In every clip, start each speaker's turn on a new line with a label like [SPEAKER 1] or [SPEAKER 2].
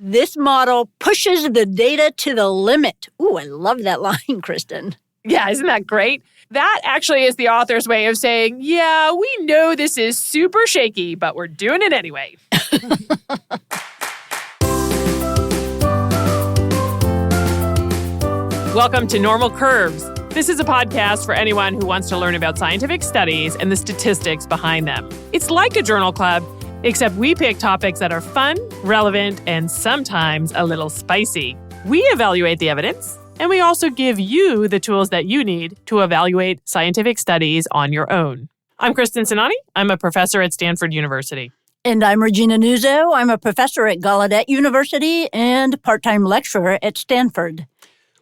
[SPEAKER 1] This model pushes the data to the limit. Ooh, I love that line, Kristen.
[SPEAKER 2] Yeah, isn't that great? That actually is the author's way of saying, yeah, we know this is super shaky, but we're doing it anyway. Welcome to Normal Curves. This is a podcast for anyone who wants to learn about scientific studies and the statistics behind them. It's like a journal club, except we pick topics that are fun, relevant, and sometimes a little spicy. We evaluate the evidence, and we also give you the tools that you need to evaluate scientific studies on your own. I'm Kristen Sinani. I'm a professor at Stanford University.
[SPEAKER 1] And I'm Regina Nuzzo. I'm a professor at Gallaudet University and part-time lecturer at Stanford.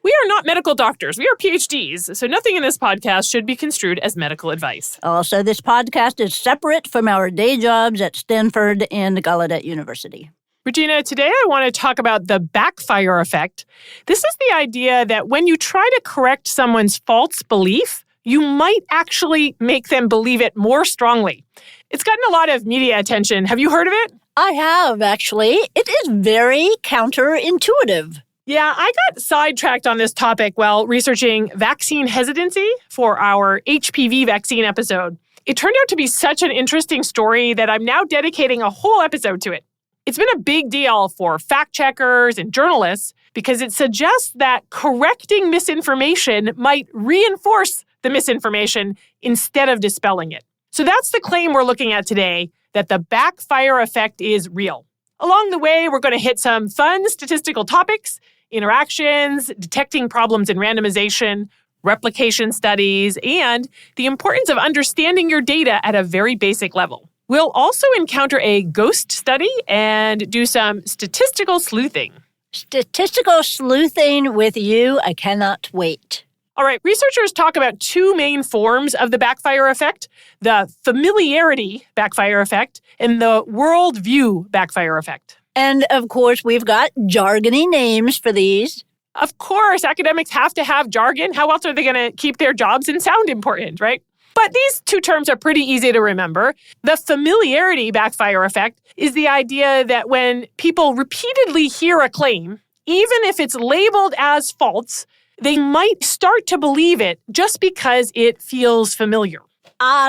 [SPEAKER 2] We are not medical doctors. We are PhDs, so nothing in this podcast should be construed as medical advice.
[SPEAKER 1] Also, this podcast is separate from our day jobs at Stanford and Gallaudet University.
[SPEAKER 2] Regina, today I want to talk about the backfire effect. This is the idea that when you try to correct someone's false belief, you might actually make them believe it more strongly. It's gotten a lot of media attention. Have you heard of it?
[SPEAKER 1] I have, actually. It is very counterintuitive.
[SPEAKER 2] Yeah, I got sidetracked on this topic while researching vaccine hesitancy for our HPV vaccine episode. It turned out to be such an interesting story that I'm now dedicating a whole episode to it. It's been a big deal for fact checkers and journalists because it suggests that correcting misinformation might reinforce the misinformation instead of dispelling it. So that's the claim we're looking at today, that the backfire effect is real. Along the way, we're going to hit some fun statistical topics, interactions, detecting problems in randomization, replication studies, and the importance of understanding your data at a very basic level. We'll also encounter a ghost study and do some statistical sleuthing.
[SPEAKER 1] Statistical sleuthing with you, I cannot wait.
[SPEAKER 2] All right, researchers talk about two main forms of the backfire effect, the familiarity backfire effect and the worldview backfire effect.
[SPEAKER 1] And of course, we've got jargony names for these.
[SPEAKER 2] Of course, academics have to have jargon. How else are they going to keep their jobs and sound important, right? But these two terms are pretty easy to remember. The familiarity backfire effect is the idea that when people repeatedly hear a claim, even if it's labeled as false, they might start to believe it just because it feels familiar.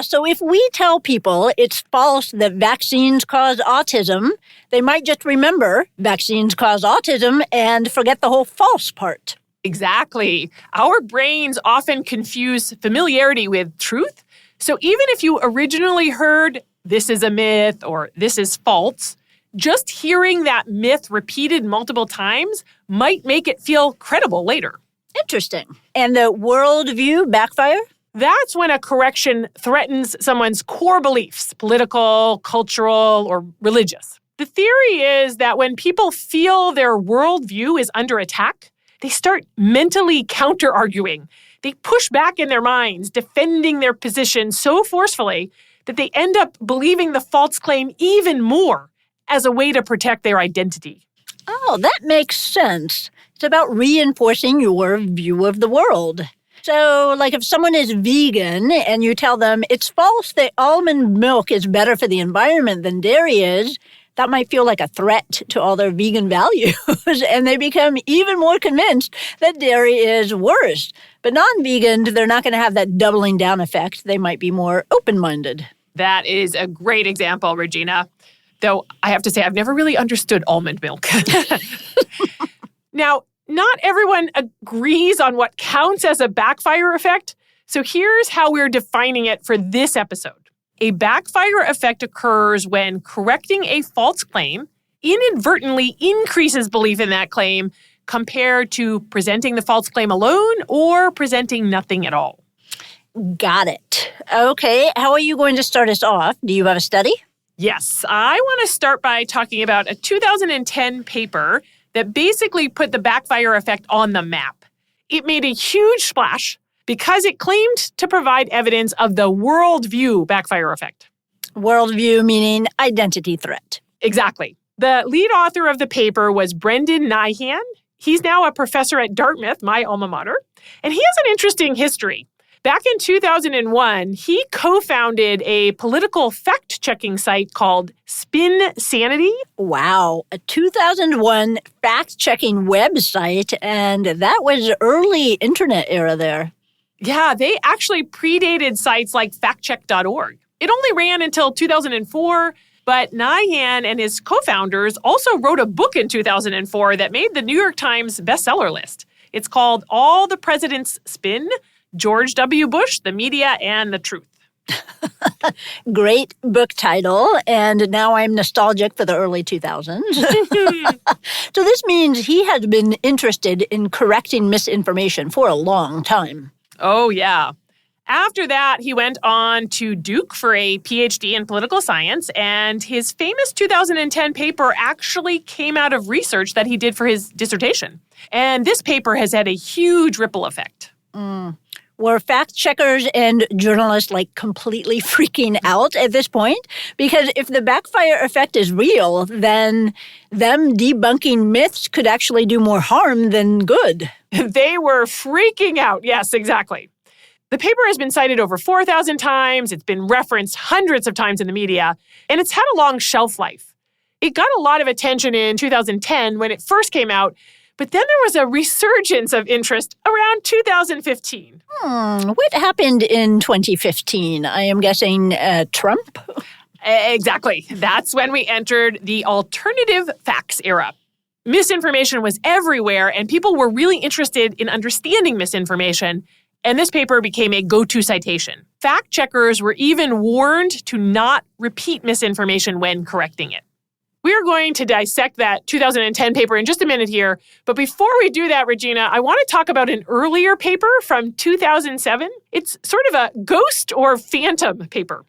[SPEAKER 1] So if we tell people it's false that vaccines cause autism, they might just remember vaccines cause autism and forget the whole false part.
[SPEAKER 2] Exactly. Our brains often confuse familiarity with truth. So even if you originally heard this is a myth or this is false, just hearing that myth repeated multiple times might make it feel credible later.
[SPEAKER 1] Interesting. And the worldview backfire?
[SPEAKER 2] That's when a correction threatens someone's core beliefs, political, cultural, or religious. The theory is that when people feel their worldview is under attack, they start mentally counter-arguing. They push back in their minds, defending their position so forcefully that they end up believing the false claim even more as a way to protect their identity.
[SPEAKER 1] Oh, that makes sense. It's about reinforcing your view of the world. So, like if someone is vegan and you tell them it's false that almond milk is better for the environment than dairy is, that might feel like a threat to all their vegan values, and they become even more convinced that dairy is worse. But non-vegans, they're not going to have that doubling down effect. They might be more open-minded.
[SPEAKER 2] That is a great example, Regina. Though I have to say, I've never really understood almond milk. Now, not everyone agrees on what counts as a backfire effect, so here's how we're defining it for this episode. A backfire effect occurs when correcting a false claim inadvertently increases belief in that claim compared to presenting the false claim alone or presenting nothing at all.
[SPEAKER 1] Got it. Okay, how are you going to start us off? Do you have a study?
[SPEAKER 2] Yes, I want to start by talking about a 2010 paper that basically put the backfire effect on the map. It made a huge splash because it claimed to provide evidence of the worldview backfire effect.
[SPEAKER 1] Worldview meaning identity threat.
[SPEAKER 2] Exactly. The lead author of the paper was Brendan Nyhan. He's now a professor at Dartmouth, my alma mater, and he has an interesting history. Back in 2001, he co-founded a political fact-checking site called Spin Sanity.
[SPEAKER 1] Wow, a 2001 fact-checking website, and that was early internet era there.
[SPEAKER 2] Yeah, they actually predated sites like factcheck.org. It only ran until 2004, but Nyan and his co-founders also wrote a book in 2004 that made the New York Times bestseller list. It's called All the President's Spin, George W. Bush, the Media, and the Truth.
[SPEAKER 1] Great book title, and now I'm nostalgic for the early 2000s. So this means he has been interested in correcting misinformation for a long time.
[SPEAKER 2] Oh, yeah. After that, he went on to Duke for a PhD in political science, and his famous 2010 paper actually came out of research that he did for his dissertation. And this paper has had a huge ripple effect.
[SPEAKER 1] Were fact-checkers and journalists completely freaking out at this point? Because if the backfire effect is real, then them debunking myths could actually do more harm than good.
[SPEAKER 2] They were freaking out. Yes, exactly. The paper has been cited over 4,000 times. It's been referenced hundreds of times in the media, and it's had a long shelf life. It got a lot of attention in 2010 when it first came out, but then there was a resurgence of interest around 2015.
[SPEAKER 1] What happened in 2015? I am guessing Trump?
[SPEAKER 2] Exactly. That's when we entered the alternative facts era. Misinformation was everywhere, and people were really interested in understanding misinformation, and this paper became a go-to citation. Fact checkers were even warned to not repeat misinformation when correcting it. We're going to dissect that 2010 paper in just a minute here, but before we do that, Regina, I want to talk about an earlier paper from 2007. It's sort of a ghost or phantom paper.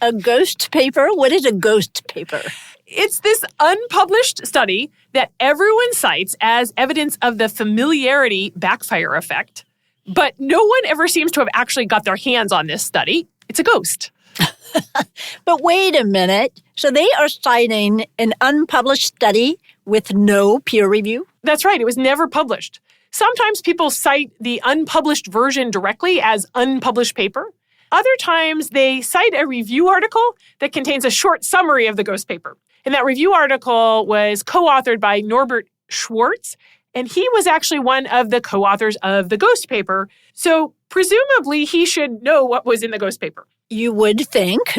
[SPEAKER 1] A ghost paper? What is a ghost paper?
[SPEAKER 2] It's this unpublished study that everyone cites as evidence of the familiarity backfire effect, but no one ever seems to have actually got their hands on this study. It's a ghost.
[SPEAKER 1] But wait a minute. So they are citing an unpublished study with no peer review?
[SPEAKER 2] That's right. It was never published. Sometimes people cite the unpublished version directly as unpublished paper. Other times they cite a review article that contains a short summary of the ghost paper. And that review article was co-authored by Norbert Schwarz, and he was actually one of the co-authors of the ghost paper. So presumably he should know what was in the ghost paper.
[SPEAKER 1] You would think.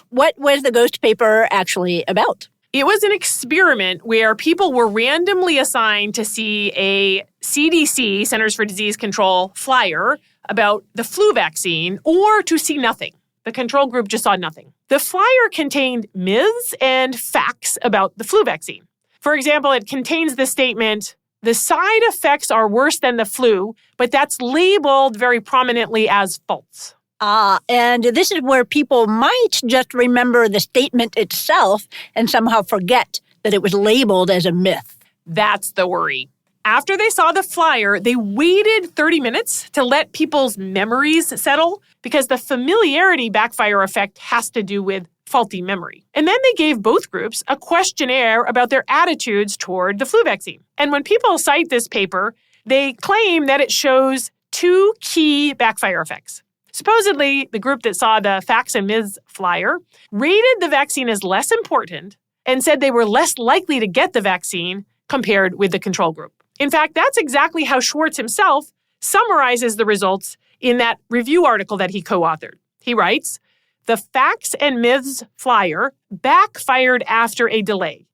[SPEAKER 1] What was the ghost paper actually about?
[SPEAKER 2] It was an experiment where people were randomly assigned to see a CDC, Centers for Disease Control, flyer about the flu vaccine or to see nothing. The control group just saw nothing. The flyer contained myths and facts about the flu vaccine. For example, it contains the statement, the side effects are worse than the flu, but that's labeled very prominently as false.
[SPEAKER 1] And this is where people might just remember the statement itself and somehow forget that it was labeled as a myth.
[SPEAKER 2] That's the worry. After they saw the flyer, they waited 30 minutes to let people's memories settle because the familiarity backfire effect has to do with faulty memory. And then they gave both groups a questionnaire about their attitudes toward the flu vaccine. And when people cite this paper, they claim that it shows two key backfire effects. Supposedly, the group that saw the facts and myths flyer rated the vaccine as less important and said they were less likely to get the vaccine compared with the control group. In fact, that's exactly how Schwarz himself summarizes the results in that review article that he co-authored. He writes, the facts and myths flyer backfired after a delay.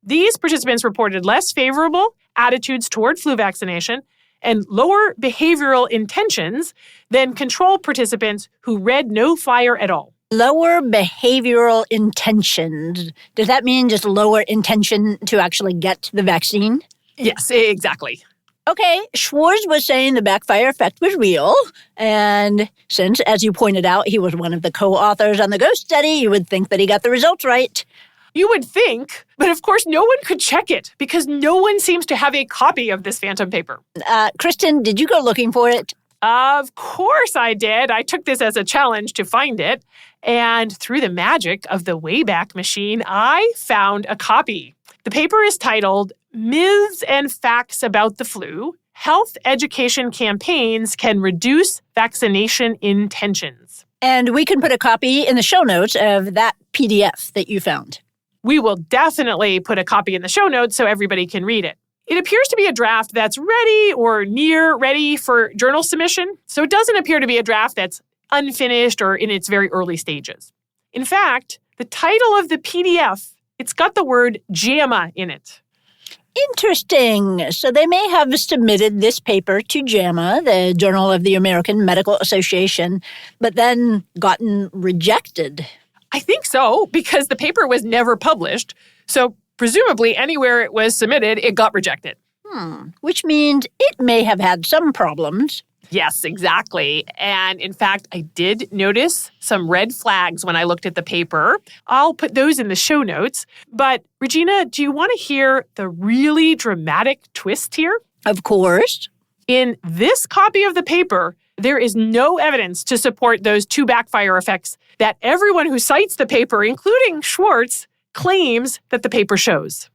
[SPEAKER 2] These participants reported less favorable attitudes toward flu vaccination and lower behavioral intentions than control participants who read no flyer at all.
[SPEAKER 1] Lower behavioral intentions. Does that mean just lower intention to actually get the vaccine?
[SPEAKER 2] Yes, exactly.
[SPEAKER 1] Okay, Schwarz was saying the backfire effect was real, and since, as you pointed out, he was one of the co-authors on the ghost study, you would think that he got the results right.
[SPEAKER 2] You would think, but of course no one could check it because no one seems to have a copy of this phantom paper.
[SPEAKER 1] Kristen, did you go looking for it?
[SPEAKER 2] Of course I did. I took this as a challenge to find it, and through the magic of the Wayback Machine, I found a copy. The paper is titled Myths and Facts About the Flu, health education campaigns can reduce vaccination intentions.
[SPEAKER 1] And we can put a copy in the show notes of that PDF that you found.
[SPEAKER 2] We will definitely put a copy in the show notes so everybody can read it. It appears to be a draft that's ready or near ready for journal submission, so it doesn't appear to be a draft that's unfinished or in its very early stages. In fact, the title of the PDF, it's got the word JAMA in it.
[SPEAKER 1] Interesting. So they may have submitted this paper to JAMA, the Journal of the American Medical Association, but then gotten rejected.
[SPEAKER 2] I think so, because the paper was never published. So presumably anywhere it was submitted, it got rejected.
[SPEAKER 1] Which means it may have had some problems.
[SPEAKER 2] Yes, exactly. And in fact, I did notice some red flags when I looked at the paper. I'll put those in the show notes. But Regina, do you want to hear the really dramatic twist here?
[SPEAKER 1] Of course.
[SPEAKER 2] In this copy of the paper, there is no evidence to support those two backfire effects that everyone who cites the paper, including Schwarz, claims that the paper shows.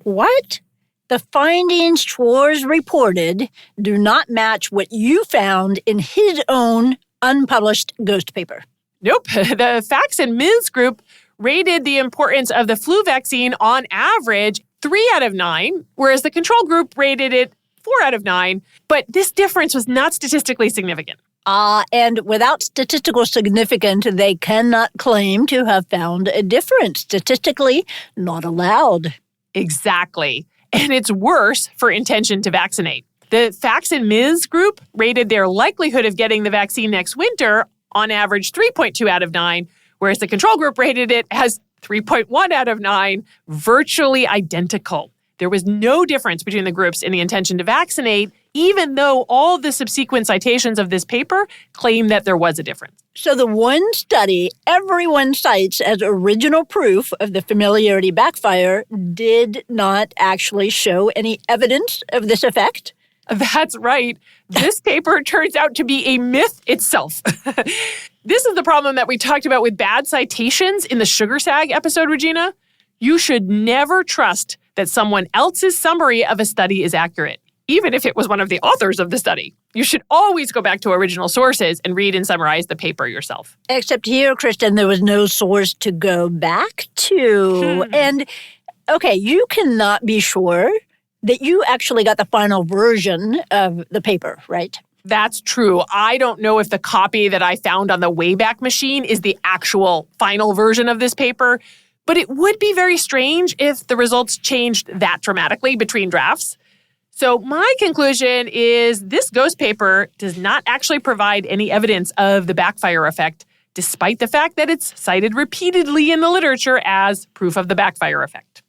[SPEAKER 1] What? The findings Schwarz reported do not match what you found in his own unpublished ghost paper.
[SPEAKER 2] Nope. The Facts and Myths group rated the importance of the flu vaccine on average 3 out of 9, whereas the control group rated it 4 out of 9. But this difference was not statistically significant.
[SPEAKER 1] And without statistical significance, they cannot claim to have found a difference. Statistically, not allowed.
[SPEAKER 2] Exactly. And it's worse for intention to vaccinate. The Facts and Myths group rated their likelihood of getting the vaccine next winter on average 3.2 out of 9, whereas the control group rated it as 3.1 out of 9, virtually identical. There was no difference between the groups in the intention to vaccinate, even though all the subsequent citations of this paper claim that there was a difference.
[SPEAKER 1] So the one study everyone cites as original proof of the familiarity backfire did not actually show any evidence of this effect?
[SPEAKER 2] That's right. This paper turns out to be a myth itself. This is the problem that we talked about with bad citations in the sugar sag episode, Regina. You should never trust that someone else's summary of a study is accurate, even if it was one of the authors of the study. You should always go back to original sources and read and summarize the paper yourself.
[SPEAKER 1] Except here, Kristen, there was no source to go back to. And, okay, you cannot be sure that you actually got the final version of the paper, right?
[SPEAKER 2] That's true. I don't know if the copy that I found on the Wayback Machine is the actual final version of this paper, but it would be very strange if the results changed that dramatically between drafts. So my conclusion is this ghost paper does not actually provide any evidence of the backfire effect, despite the fact that it's cited repeatedly in the literature as proof of the backfire effect.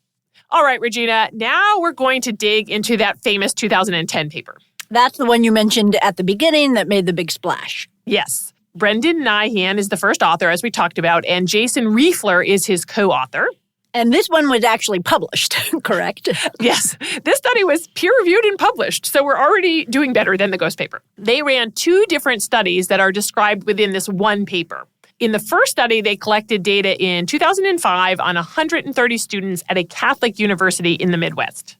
[SPEAKER 2] All right, Regina, now we're going to dig into that famous 2010 paper.
[SPEAKER 1] That's the one you mentioned at the beginning that made the big splash.
[SPEAKER 2] Yes. Brendan Nyhan is the first author, as we talked about, and Jason Riefler is his co-author.
[SPEAKER 1] And this one was actually published, correct?
[SPEAKER 2] Yes. This study was peer-reviewed and published, so we're already doing better than the ghost paper. They ran 2 different studies that are described within this one paper. In the first study, they collected data in 2005 on 130 students at a Catholic university in the Midwest.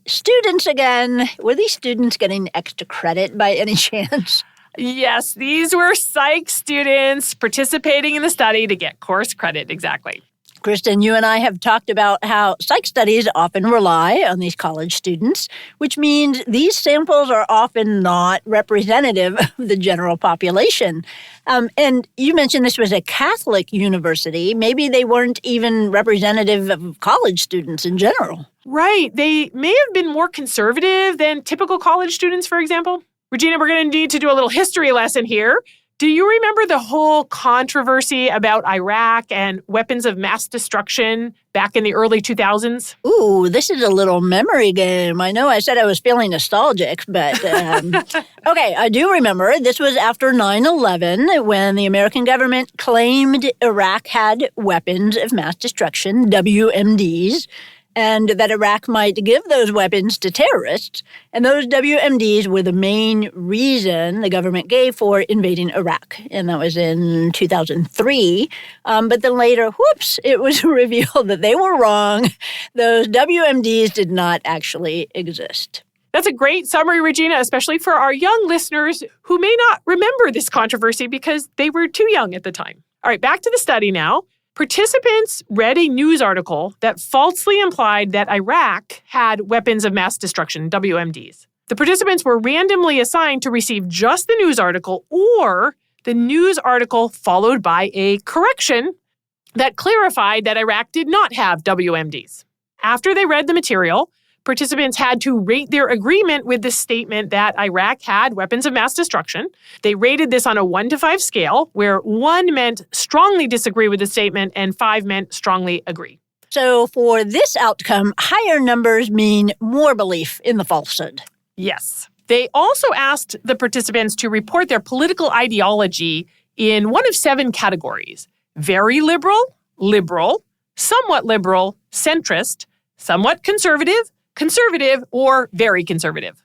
[SPEAKER 1] Students again. Were these students getting extra credit by any chance?
[SPEAKER 2] Yes, these were psych students participating in the study to get course credit, exactly.
[SPEAKER 1] Kristen, you and I have talked about how psych studies often rely on these college students, which means these samples are often not representative of the general population. And you mentioned this was a Catholic university. Maybe they weren't even representative of college students in general.
[SPEAKER 2] Right. They may have been more conservative than typical college students, for example. Regina, we're going to need to do a little history lesson here. Do you remember the whole controversy about Iraq and weapons of mass destruction back in the early 2000s?
[SPEAKER 1] Ooh, this is a little memory game. I know I said I was feeling nostalgic, but okay, I do remember. This was after 9/11 when the American government claimed Iraq had weapons of mass destruction, WMDs, and that Iraq might give those weapons to terrorists. And those WMDs were the main reason the government gave for invading Iraq. And that was in 2003. But then later, whoops, it was revealed that they were wrong. Those WMDs did not actually exist.
[SPEAKER 2] That's a great summary, Regina, especially for our young listeners who may not remember this controversy because they were too young at the time. All right, back to the study now. Participants read a news article that falsely implied that Iraq had weapons of mass destruction, WMDs. The participants were randomly assigned to receive just the news article or the news article followed by a correction that clarified that Iraq did not have WMDs. After they read the material, participants had to rate their agreement with the statement that Iraq had weapons of mass destruction. They rated this on a 1 to 5 scale, where 1 meant strongly disagree with the statement and 5 meant strongly agree.
[SPEAKER 1] So for this outcome, higher numbers mean more belief in the falsehood.
[SPEAKER 2] Yes. They also asked the participants to report their political ideology in one of 7 categories: very liberal, liberal, somewhat liberal, centrist, somewhat conservative, conservative, or very conservative.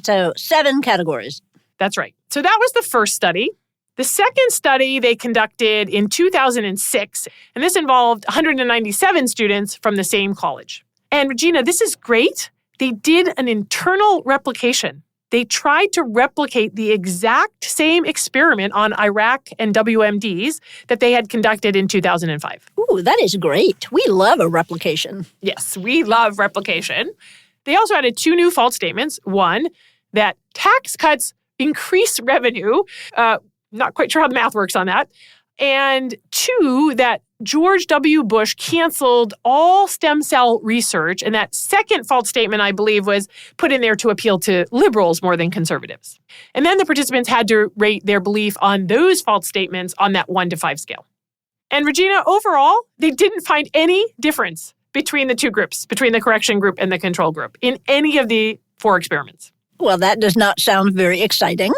[SPEAKER 1] So 7 categories.
[SPEAKER 2] That's right. So that was the first study. The second study they conducted in 2006, and this involved 197 students from the same college. And Regina, this is great. They did an internal replication. They tried to replicate the exact same experiment on Iraq and WMDs that they had conducted in 2005.
[SPEAKER 1] Ooh, that is great. We love a replication.
[SPEAKER 2] Yes, we love replication. They also added 2 new false statements. 1, that tax cuts increase revenue. Not quite sure how the math works on that. And 2, that George W. Bush canceled all stem cell research. And that second false statement, I believe, was put in there to appeal to liberals more than conservatives. And then the participants had to rate their belief on those false statements on that 1 to 5 scale. And Regina, overall, they didn't find any difference between the 2 groups, between the correction group and the control group, in any of the 4 experiments.
[SPEAKER 1] Well, that does not sound very exciting.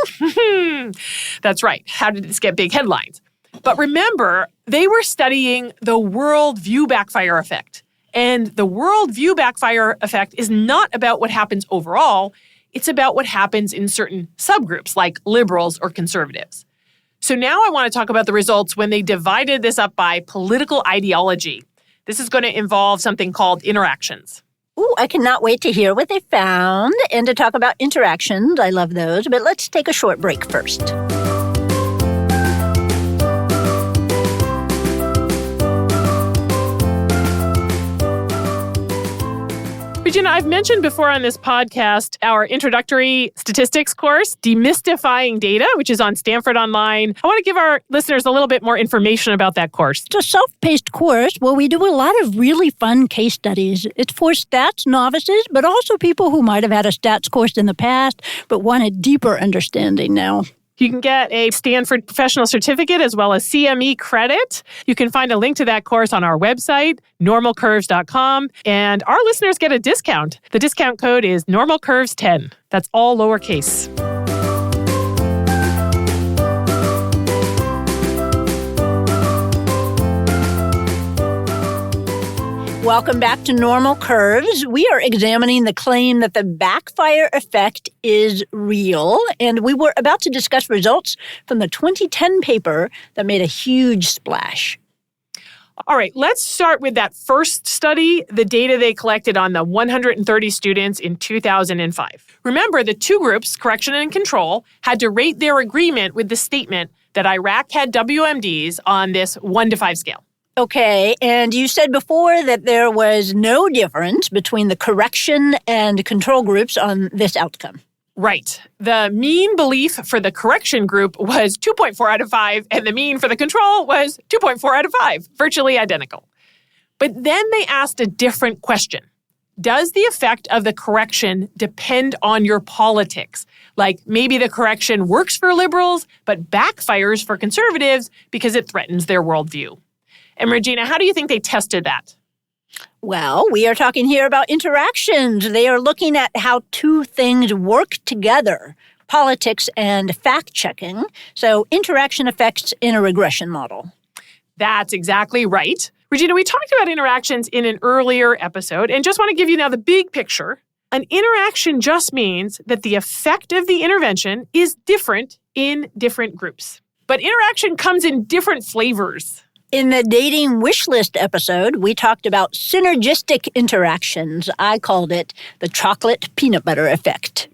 [SPEAKER 2] That's right. How did this get big headlines? But remember, they were studying the worldview backfire effect. And the worldview backfire effect is not about what happens overall. It's about what happens in certain subgroups, like liberals or conservatives. So now I want to talk about the results when they divided this up by political ideology. This is going to involve something called interactions.
[SPEAKER 1] Ooh, I cannot wait to hear what they found and to talk about interactions. I love those, but let's take a short break first.
[SPEAKER 2] Regina, I've mentioned before on this podcast our introductory statistics course, Demystifying Data, which is on Stanford Online. I want to give our listeners a little bit more information about that course.
[SPEAKER 1] It's a self-paced course where we do a lot of really fun case studies. It's for stats novices, but also people who might have had a stats course in the past but want a deeper understanding now.
[SPEAKER 2] You can get a Stanford Professional Certificate as well as CME credit. You can find a link to that course on our website, normalcurves.com, and our listeners get a discount. The discount code is normalcurves10. That's all lowercase.
[SPEAKER 1] Welcome back to Normal Curves. We are examining the claim that the backfire effect is real, and we were about to discuss results from the 2010 paper that made a huge splash.
[SPEAKER 2] All right, let's start with that first study, the data they collected on the 130 students in 2005. Remember, the 2 groups, correction and control, had to rate their agreement with the statement that Iraq had WMDs on this 1 to 5 scale.
[SPEAKER 1] Okay, and you said before that there was no difference between the correction and control groups on this outcome.
[SPEAKER 2] Right. The mean belief for the correction group was 2.4 out of 5, and the mean for the control was 2.4 out of 5, virtually identical. But then they asked a different question. Does the effect of the correction depend on your politics? Like maybe the correction works for liberals, but backfires for conservatives because it threatens their worldview. And Regina, how do you think they tested that?
[SPEAKER 1] Well, we are talking here about interactions. They are looking at how 2 things work together, politics and fact-checking. So interaction effects in a regression model.
[SPEAKER 2] That's exactly right. Regina, we talked about interactions in an earlier episode, and just want to give you now the big picture. An interaction just means that the effect of the intervention is different in different groups. But interaction comes in different flavors.
[SPEAKER 1] In the dating wish list episode, we talked about synergistic interactions. I called it the chocolate peanut butter effect.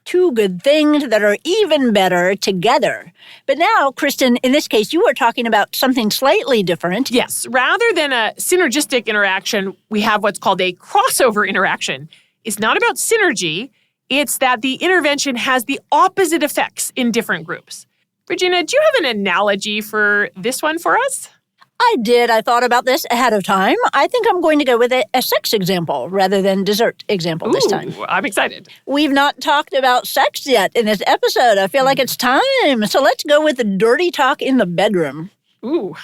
[SPEAKER 1] Two good things that are even better together. But now, Kristen, in this case, you are talking about something slightly different.
[SPEAKER 2] Yes. Rather than a synergistic interaction, we have what's called a crossover interaction. It's not about synergy. It's that the intervention has the opposite effects in different groups. Regina, do you have an analogy for this one for us?
[SPEAKER 1] I did. I thought about this ahead of time. I think I'm going to go with a sex example rather than dessert example this time.
[SPEAKER 2] I'm excited.
[SPEAKER 1] We've not talked about sex yet in this episode. I feel like it's time. So let's go with the dirty talk in the bedroom.
[SPEAKER 2] Ooh.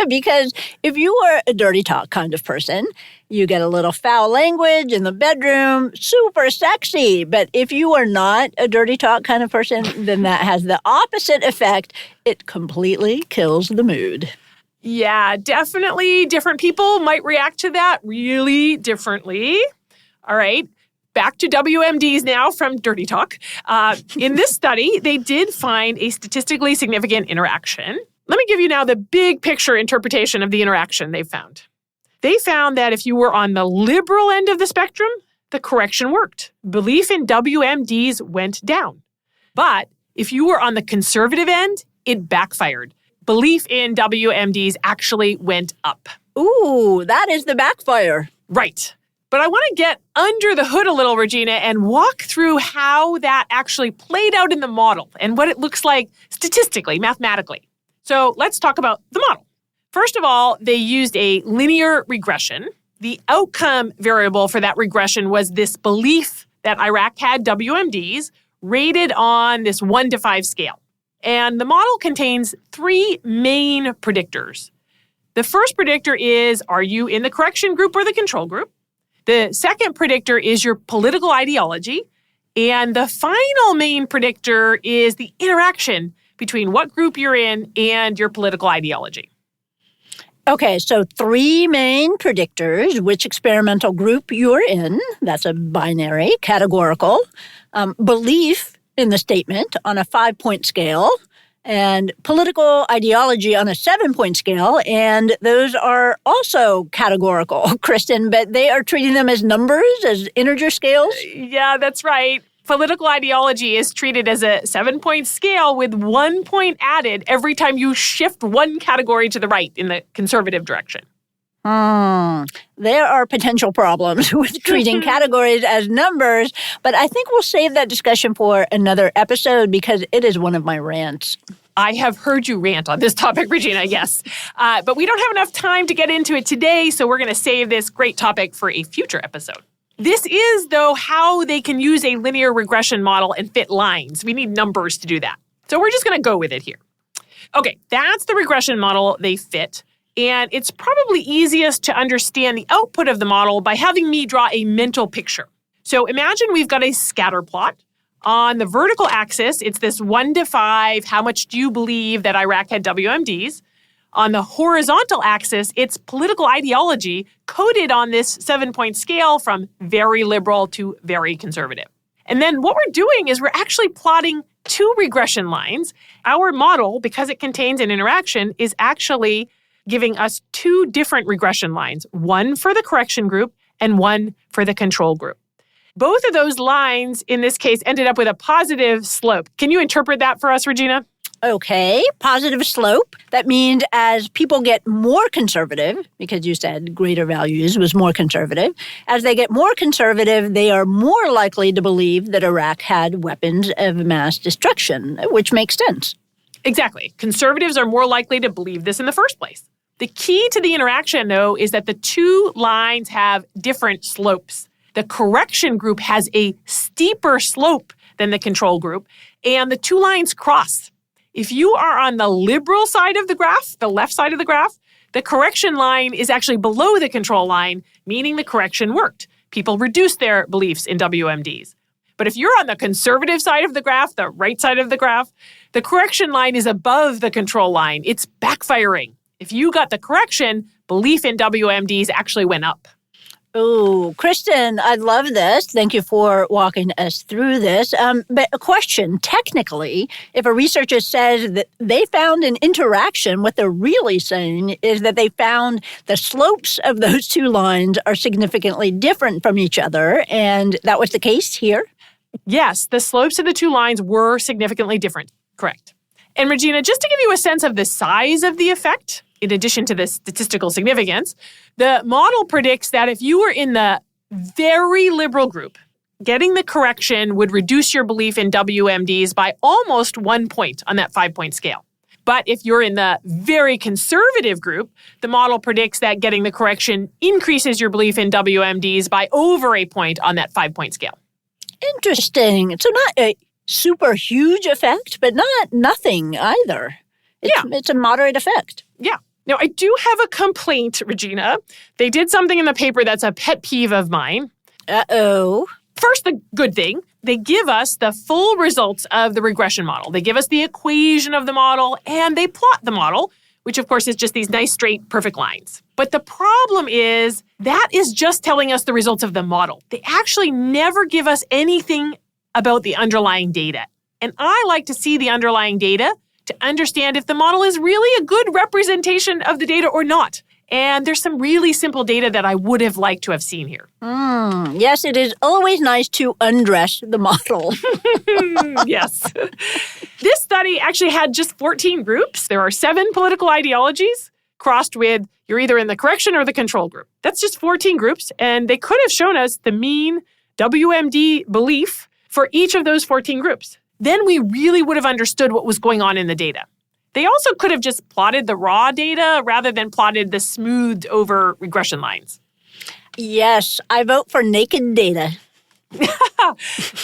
[SPEAKER 1] Because if you are a dirty talk kind of person, you get a little foul language in the bedroom, super sexy. But if you are not a dirty talk kind of person, then that has the opposite effect. It completely kills the mood.
[SPEAKER 2] Yeah, definitely. Different people might react to that really differently. All right. Back to WMDs now from Dirty Talk. In this study, they did find a statistically significant interaction. Let me give you now the big picture interpretation of the interaction they found. They found that if you were on the liberal end of the spectrum, the correction worked. Belief in WMDs went down. But if you were on the conservative end, it backfired. Belief in WMDs actually went up.
[SPEAKER 1] Ooh, that is the backfire.
[SPEAKER 2] Right. But I want to get under the hood a little, Regina, and walk through how that actually played out in the model and what it looks like statistically, mathematically. So let's talk about the model. First of all, they used a linear regression. The outcome variable for that regression was this belief that Iraq had WMDs rated on this 1 to 5 scale. And the model contains 3 main predictors. The first predictor is, are you in the correction group or the control group? The second predictor is your political ideology. And the final main predictor is the interaction between what group you're in and your political ideology.
[SPEAKER 1] Okay, so 3 main predictors, which experimental group you're in, that's a binary, categorical, belief in the statement on a 5-point scale, and political ideology on a 7-point scale, and those are also categorical, Kristen, but they are treating them as numbers, as integer scales?
[SPEAKER 2] Yeah, that's right. Political ideology is treated as a 7-point scale with 1 point added every time you shift one category to the right in the conservative direction.
[SPEAKER 1] There are potential problems with treating categories as numbers, but I think we'll save that discussion for another episode because it is one of my rants.
[SPEAKER 2] I have heard you rant on this topic, Regina, yes. But we don't have enough time to get into it today, so we're going to save this great topic for a future episode. This is, though, how they can use a linear regression model and fit lines. We need numbers to do that. So we're just going to go with it here. Okay, that's the regression model they fit. And it's probably easiest to understand the output of the model by having me draw a mental picture. So imagine we've got a scatter plot. On the vertical axis, it's this 1 to 5, how much do you believe that Iraq had WMDs? On the horizontal axis, it's political ideology coded on this 7-point scale from very liberal to very conservative. And then what we're doing is we're actually plotting 2 regression lines. Our model, because it contains an interaction, is actually giving us 2 different regression lines, one for the correction group and one for the control group. Both of those lines, in this case, ended up with a positive slope. Can you interpret that for us, Regina?
[SPEAKER 1] Okay, positive slope. That means as people get more conservative, because you said greater values was more conservative, as they get more conservative, they are more likely to believe that Iraq had weapons of mass destruction, which makes sense.
[SPEAKER 2] Exactly. Conservatives are more likely to believe this in the first place. The key to the interaction, though, is that the 2 lines have different slopes. The correction group has a steeper slope than the control group, and the 2 lines cross. If you are on the liberal side of the graph, the left side of the graph, the correction line is actually below the control line, meaning the correction worked. People reduced their beliefs in WMDs. But if you're on the conservative side of the graph, the right side of the graph, the correction line is above the control line. It's backfiring. If you got the correction, belief in WMDs actually went up.
[SPEAKER 1] Oh, Kristen, I love this. Thank you for walking us through this. But a question, technically, if a researcher says that they found an interaction, what they're really saying is that they found the slopes of those two lines are significantly different from each other. And that was the case here?
[SPEAKER 2] Yes, the slopes of the two lines were significantly different. Correct. And Regina, just to give you a sense of the size of the effect, in addition to the statistical significance, the model predicts that if you were in the very liberal group, getting the correction would reduce your belief in WMDs by almost 1 point on that 5-point scale. But if you're in the very conservative group, the model predicts that getting the correction increases your belief in WMDs by over 1 point on that 5-point scale.
[SPEAKER 1] Interesting. So not a super huge effect, but not nothing either. It's a moderate effect.
[SPEAKER 2] Yeah. Now, I do have a complaint, Regina. They did something in the paper that's a pet peeve of mine.
[SPEAKER 1] Uh-oh.
[SPEAKER 2] First, the good thing, they give us the full results of the regression model. They give us the equation of the model, and they plot the model, which of course is just these nice, straight, perfect lines. But the problem is that is just telling us the results of the model. They actually never give us anything about the underlying data. And I like to see the underlying data to understand if the model is really a good representation of the data or not. And there's some really simple data that I would have liked to have seen here.
[SPEAKER 1] Yes, it is always nice to undress the model.
[SPEAKER 2] Yes. This study actually had just 14 groups. There are 7 political ideologies crossed with you're either in the correction or the control group. That's just 14 groups. And they could have shown us the mean WMD belief for each of those 14 groups. Then we really would have understood what was going on in the data. They also could have just plotted the raw data rather than plotted the smoothed over regression lines.
[SPEAKER 1] Yes, I vote for naked data.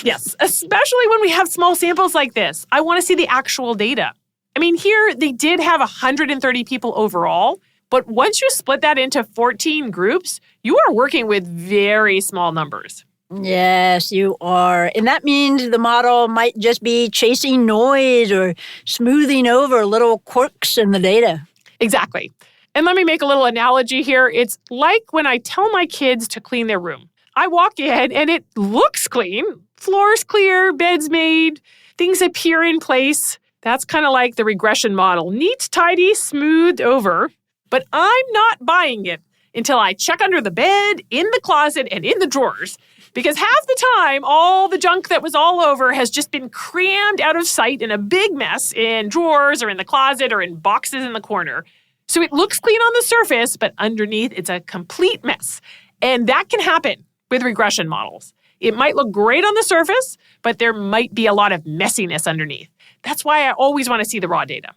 [SPEAKER 2] Yes, especially when we have small samples like this. I want to see the actual data. I mean, here they did have 130 people overall, but once you split that into 14 groups, you are working with very small numbers.
[SPEAKER 1] Yes, you are. And that means the model might just be chasing noise or smoothing over little quirks in the data.
[SPEAKER 2] Exactly. And let me make a little analogy here. It's like when I tell my kids to clean their room. I walk in and it looks clean. Floor's clear, bed's made, things appear in place. That's kind of like the regression model. Neat, tidy, smoothed over. But I'm not buying it until I check under the bed, in the closet, and in the drawers. Because half the time, all the junk that was all over has just been crammed out of sight in a big mess in drawers or in the closet or in boxes in the corner. So it looks clean on the surface, but underneath it's a complete mess. And that can happen with regression models. It might look great on the surface, but there might be a lot of messiness underneath. That's why I always want to see the raw data.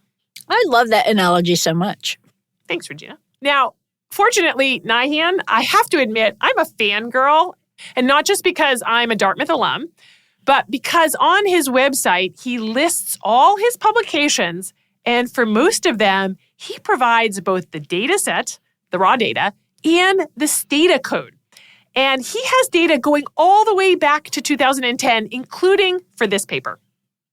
[SPEAKER 1] I love that analogy so much.
[SPEAKER 2] Thanks, Regina. Now, fortunately, Nyhan, I have to admit, I'm a fangirl. And not just because I'm a Dartmouth alum, but because on his website, he lists all his publications. And for most of them, he provides both the data set, the raw data, and the Stata code. And he has data going all the way back to 2010, including for this paper.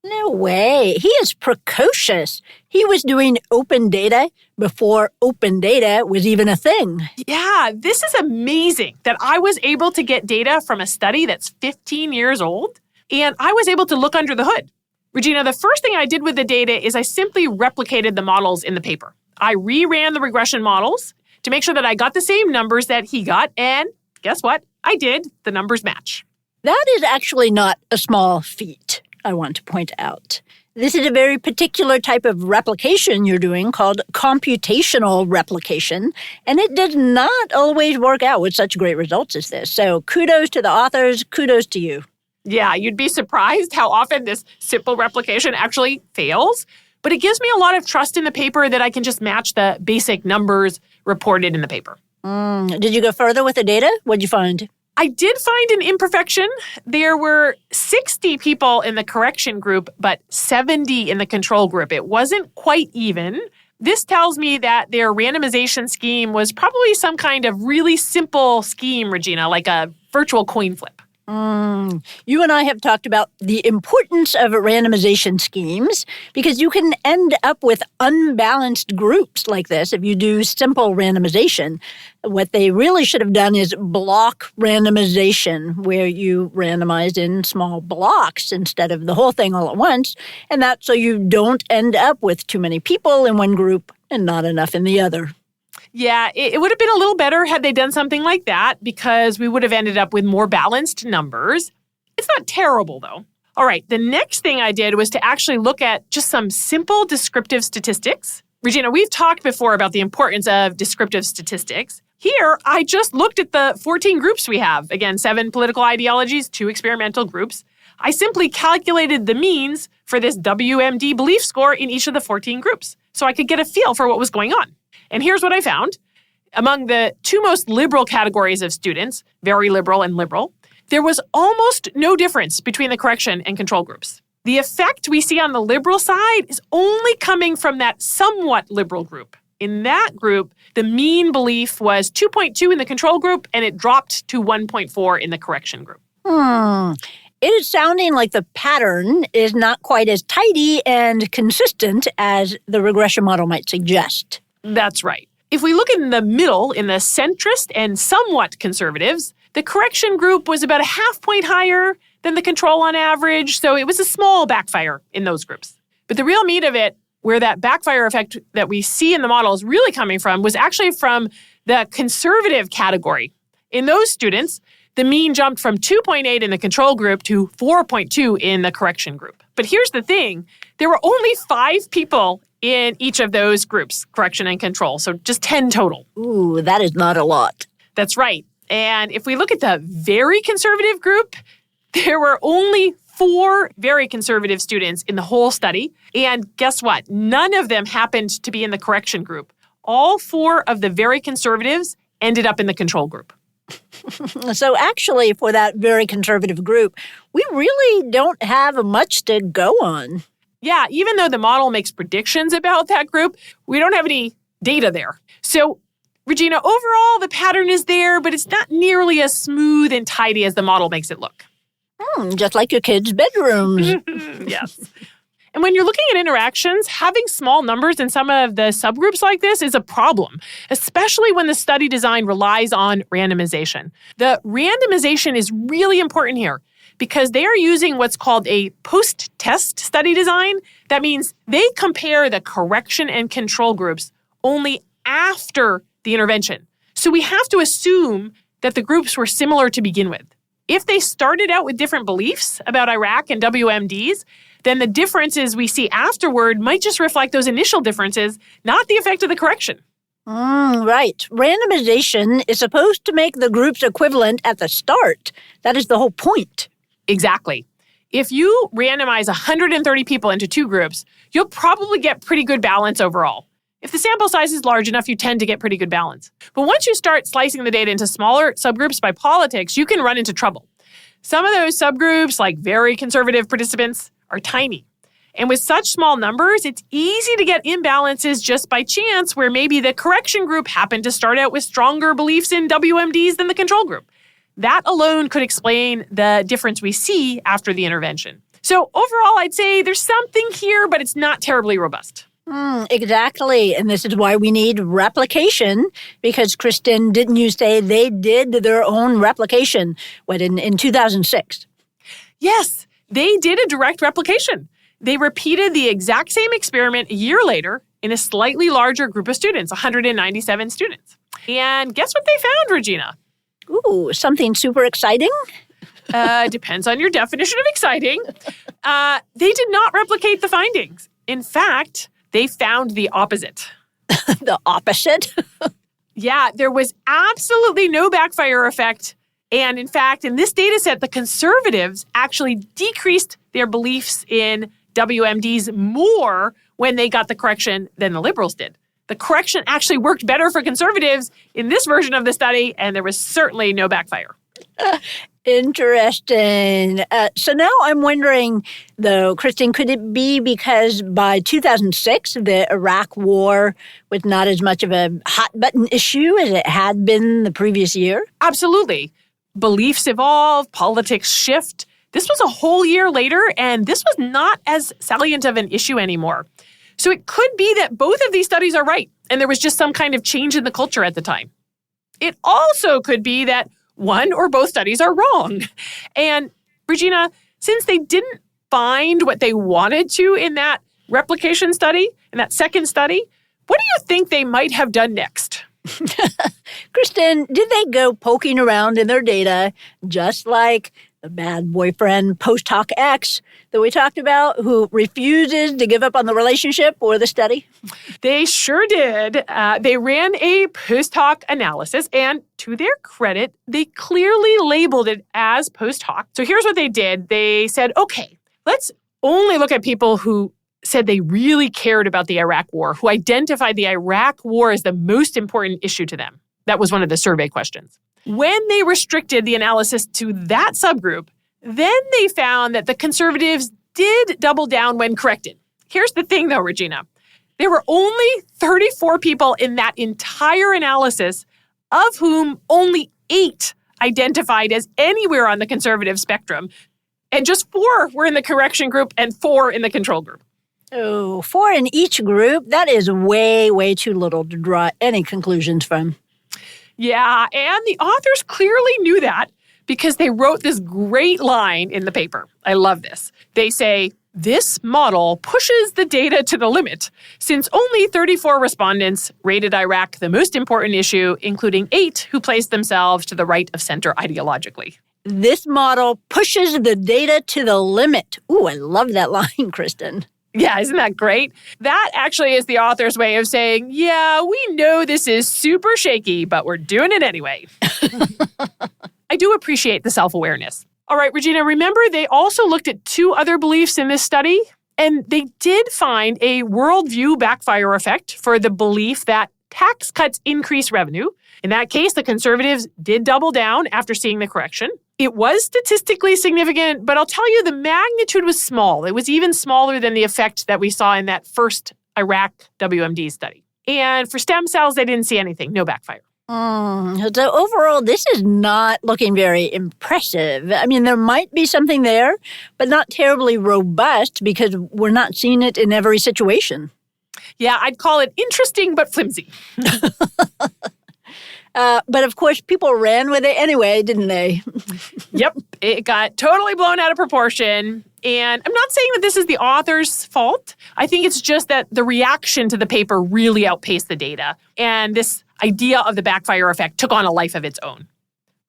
[SPEAKER 1] No way. He is precocious. He was doing open data before open data was even a thing.
[SPEAKER 2] Yeah, this is amazing that I was able to get data from a study that's 15 years old, and I was able to look under the hood. Regina, the first thing I did with the data is I simply replicated the models in the paper. I reran the regression models to make sure that I got the same numbers that he got, and guess what? I did. The numbers match.
[SPEAKER 1] That is actually not a small feat, I want to point out. This is a very particular type of replication you're doing called computational replication, and it does not always work out with such great results as this. So kudos to the authors, kudos to you.
[SPEAKER 2] Yeah, you'd be surprised how often this simple replication actually fails, but it gives me a lot of trust in the paper that I can just match the basic numbers reported in the paper.
[SPEAKER 1] Did you go further with the data? What'd you find?
[SPEAKER 2] I did find an imperfection. There were 60 people in the correction group, but 70 in the control group. It wasn't quite even. This tells me that their randomization scheme was probably some kind of really simple scheme, Regina, like a virtual coin flip.
[SPEAKER 1] You and I have talked about the importance of randomization schemes because you can end up with unbalanced groups like this if you do simple randomization. What they really should have done is block randomization, where you randomize in small blocks instead of the whole thing all at once, and that's so you don't end up with too many people in one group and not enough in the other.
[SPEAKER 2] Yeah, it would have been a little better had they done something like that because we would have ended up with more balanced numbers. It's not terrible, though. All right, the next thing I did was to actually look at just some simple descriptive statistics. Regina, we've talked before about the importance of descriptive statistics. Here, I just looked at the 14 groups we have. Again, 7 political ideologies, 2 experimental groups. I simply calculated the means for this WMD belief score in each of the 14 groups so I could get a feel for what was going on. And here's what I found. Among the 2 most liberal categories of students, very liberal and liberal, there was almost no difference between the correction and control groups. The effect we see on the liberal side is only coming from that somewhat liberal group. In that group, the mean belief was 2.2 in the control group, and it dropped to 1.4 in the correction group.
[SPEAKER 1] It is sounding like the pattern is not quite as tidy and consistent as the regression model might suggest.
[SPEAKER 2] That's right. If we look in the middle, in the centrist and somewhat conservatives, the correction group was about a half point higher than the control on average, so it was a small backfire in those groups. But the real meat of it, where that backfire effect that we see in the model is really coming from, was actually from the conservative category. In those students, the mean jumped from 2.8 in the control group to 4.2 in the correction group. But here's the thing. There were only 5 people in each of those groups, correction and control, so just 10 total.
[SPEAKER 1] Ooh, that is not a lot.
[SPEAKER 2] That's right. And if we look at the very conservative group, there were only 4 very conservative students in the whole study. And guess what? None of them happened to be in the correction group. All 4 of the very conservatives ended up in the control group.
[SPEAKER 1] So actually, for that very conservative group, we really don't have much to go on.
[SPEAKER 2] Yeah, even though the model makes predictions about that group, we don't have any data there. So, Regina, overall, the pattern is there, but it's not nearly as smooth and tidy as the model makes it look.
[SPEAKER 1] Just like your kids' bedrooms.
[SPEAKER 2] Yes. And when you're looking at interactions, having small numbers in some of the subgroups like this is a problem, especially when the study design relies on randomization. The randomization is really important here because they are using what's called a post-test study design. That means they compare the correction and control groups only after the intervention. So we have to assume that the groups were similar to begin with. If they started out with different beliefs about Iraq and WMDs, then the differences we see afterward might just reflect those initial differences, not the effect of the correction.
[SPEAKER 1] Right. Randomization is supposed to make the groups equivalent at the start. That is the whole point.
[SPEAKER 2] Exactly. If you randomize 130 people into 2 groups, you'll probably get pretty good balance overall. If the sample size is large enough, you tend to get pretty good balance. But once you start slicing the data into smaller subgroups by politics, you can run into trouble. Some of those subgroups, like very conservative participants, are tiny. And with such small numbers, it's easy to get imbalances just by chance where maybe the correction group happened to start out with stronger beliefs in WMDs than the control group. That alone could explain the difference we see after the intervention. So overall, I'd say there's something here, but it's not terribly robust.
[SPEAKER 1] Exactly. And this is why we need replication, because Kristen, didn't you say they did their own replication, in 2006?
[SPEAKER 2] Yes, they did a direct replication. They repeated the exact same experiment a year later in a slightly larger group of students, 197 students. And guess what they found, Regina?
[SPEAKER 1] Ooh, something super exciting?
[SPEAKER 2] Depends on your definition of exciting. They did not replicate the findings. In fact, they found the opposite.
[SPEAKER 1] The opposite?
[SPEAKER 2] Yeah, there was absolutely no backfire effect. And in fact, in this data set, the conservatives actually decreased their beliefs in WMDs more when they got the correction than the liberals did. The correction actually worked better for conservatives in this version of the study, and there was certainly no backfire.
[SPEAKER 1] Interesting. So now I'm wondering, though, Kristen, could it be because by 2006, the Iraq war was not as much of a hot-button issue as it had been the previous year?
[SPEAKER 2] Absolutely. Beliefs evolve, politics shift. This was a whole year later, and this was not as salient of an issue anymore. So it could be that both of these studies are right, and there was just some kind of change in the culture at the time. It also could be that one or both studies are wrong. And Regina, since they didn't find what they wanted to in that replication study, in that second study, what do you think they might have done next?
[SPEAKER 1] Kristen, did they go poking around in their data just like the bad boyfriend post hoc X that we talked about who refuses to give up on the relationship or the study?
[SPEAKER 2] They sure did. They ran a post hoc analysis, and to their credit, they clearly labeled it as post hoc. So here's what they did. They said, okay, let's only look at people who said they really cared about the Iraq War, who identified the Iraq War as the most important issue to them. That was one of the survey questions. When they restricted the analysis to that subgroup, then they found that the conservatives did double down when corrected. Here's the thing, though, Regina. There were only 34 people in that entire analysis, of whom only 8 identified as anywhere on the conservative spectrum, and just 4 were in the correction group and 4 in the control group.
[SPEAKER 1] Oh, 4 in each group? That is way, way too little to draw any conclusions from.
[SPEAKER 2] Yeah, and the authors clearly knew that because they wrote this great line in the paper. I love this. They say, this model pushes the data to the limit, since only 34 respondents rated Iraq the most important issue, including 8 who placed themselves to the right of center ideologically.
[SPEAKER 1] This model pushes the data to the limit. Ooh, I love that line, Kristen.
[SPEAKER 2] Yeah, isn't that great? That actually is the author's way of saying, yeah, we know this is super shaky, but we're doing it anyway. I do appreciate the self-awareness. All right, Regina, remember they also looked at 2 other beliefs in this study, and they did find a worldview backfire effect for the belief that tax cuts increase revenue. In that case, the conservatives did double down after seeing the correction. It was statistically significant, but I'll tell you the magnitude was small. It was even smaller than the effect that we saw in that first Iraq WMD study. And for stem cells, they didn't see anything, no backfire.
[SPEAKER 1] So overall, this is not looking very impressive. I mean, there might be something there, but not terribly robust because we're not seeing it in every situation.
[SPEAKER 2] Yeah, I'd call it interesting but flimsy.
[SPEAKER 1] But of course, people ran with it anyway, didn't they?
[SPEAKER 2] Yep, it got totally blown out of proportion. And I'm not saying that this is the author's fault. I think it's just that the reaction to the paper really outpaced the data. And this idea of the backfire effect took on a life of its own.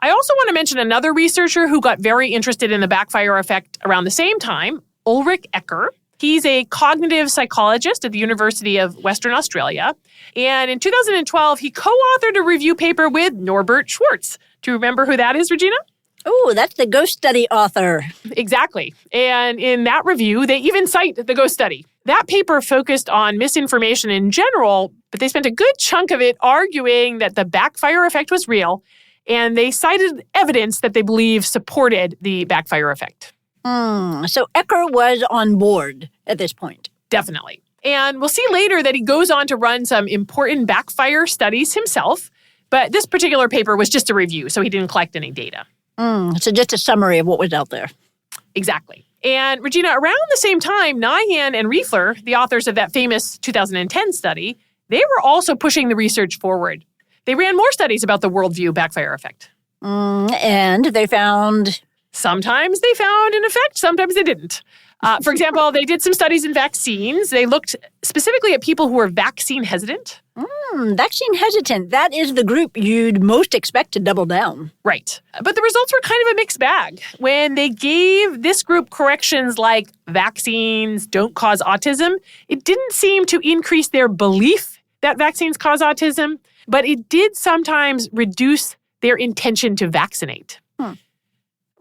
[SPEAKER 2] I also want to mention another researcher who got very interested in the backfire effect around the same time, Ulrich Ecker. He's a cognitive psychologist at the University of Western Australia. And in 2012, he co-authored a review paper with Norbert Schwarz. Do you remember who that is, Regina?
[SPEAKER 1] Oh, that's the ghost study author.
[SPEAKER 2] Exactly. And in that review, they even cite the ghost study. That paper focused on misinformation in general, but they spent a good chunk of it arguing that the backfire effect was real, and they cited evidence that they believe supported the backfire effect.
[SPEAKER 1] So Ecker was on board at this point.
[SPEAKER 2] Definitely. And we'll see later that he goes on to run some important backfire studies himself, but this particular paper was just a review, so he didn't collect any data.
[SPEAKER 1] So just a summary of what was out there.
[SPEAKER 2] Exactly. And Regina, around the same time, Nyhan and Riefler, the authors of that famous 2010 study, they were also pushing the research forward. They ran more studies about the worldview backfire effect.
[SPEAKER 1] And they found...
[SPEAKER 2] Sometimes they found an effect, sometimes they didn't. For example, they did some studies in vaccines. They looked specifically at people who were vaccine hesitant.
[SPEAKER 1] Vaccine hesitant, that is the group you'd most expect to double down.
[SPEAKER 2] Right. But the results were kind of a mixed bag. When they gave this group corrections like vaccines don't cause autism, it didn't seem to increase their belief that vaccines cause autism, but it did sometimes reduce their intention to vaccinate.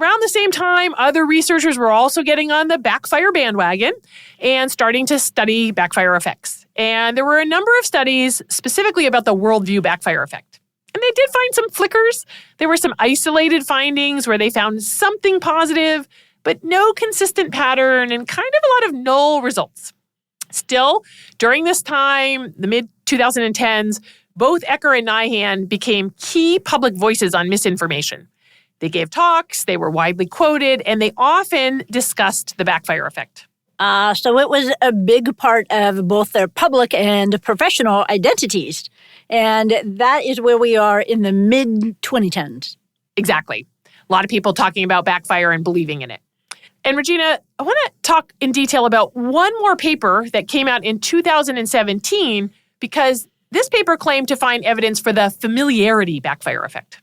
[SPEAKER 2] Around the same time, other researchers were also getting on the backfire bandwagon and starting to study backfire effects. And there were a number of studies specifically about the worldview backfire effect. And they did find some flickers. There were some isolated findings where they found something positive, but no consistent pattern and kind of a lot of null results. Still, during this time, the mid-2010s, both Ecker and Nyhan became key public voices on misinformation. They gave talks, they were widely quoted, and they often discussed the backfire effect.
[SPEAKER 1] So it was a big part of both their public and professional identities. And that is where we are in the mid-2010s.
[SPEAKER 2] Exactly. A lot of people talking about backfire and believing in it. And Regina, I want to talk in detail about one more paper that came out in 2017 because this paper claimed to find evidence for the familiarity backfire effect.